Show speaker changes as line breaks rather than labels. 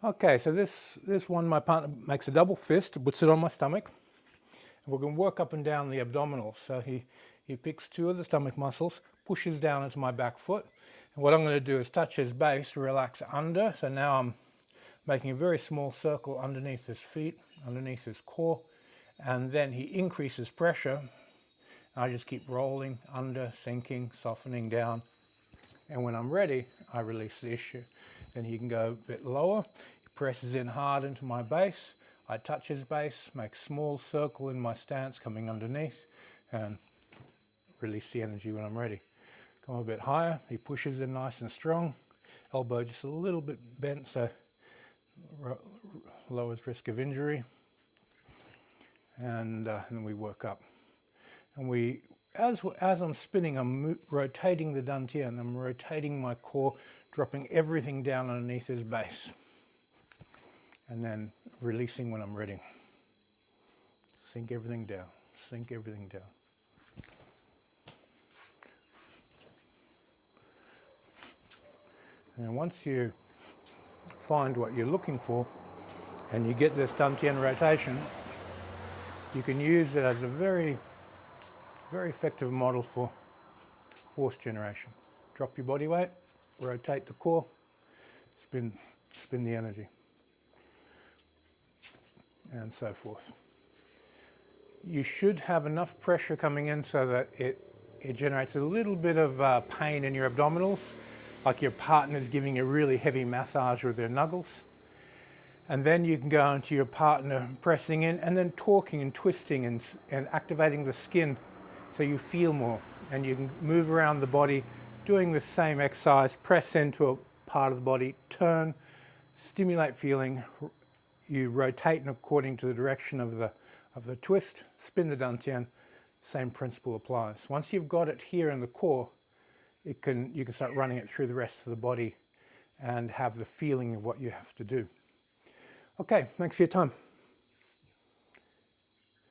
Okay, so this one, my partner makes a double fist, puts it on my stomach, and we're going to work up and down the abdominals. So he picks two of the stomach muscles, pushes down into my back foot, and what I'm going to do is touch his base, relax under. So now I'm making a very small circle underneath his feet, underneath his core, and then he increases pressure. I just keep rolling under, sinking, softening down, and when I'm ready, I release the issue. Then he can go a bit lower. He presses in hard into my base. I touch his base, make a small circle in my stance coming underneath, and release the energy when I'm ready. Come a bit higher. He pushes in nice and strong. Elbow just a little bit bent, so lowers risk of injury. And then we work up. And as I'm spinning, I'm rotating the tien. I'm rotating my core, dropping everything down underneath his base, and then releasing when I'm ready. Sink everything down, sink everything down. And once you find what you're looking for and you get this tien rotation, you can use it as a very, very effective model for force generation. Drop your body weight, rotate the core, spin the energy, and so forth. You should have enough pressure coming in so that it generates a little bit of pain in your abdominals, like your partner's giving you a really heavy massage with their knuckles. And then you can go into your partner pressing in and then talking and twisting and activating the skin so you feel more. And you can move around the body doing the same exercise, press into a part of the body, turn, stimulate feeling. You rotate according to the direction of the twist, spin the tien, same principle applies. Once you've got it here in the core, you can start running it through the rest of the body and have the feeling of what you have to do. Okay, thanks for your time.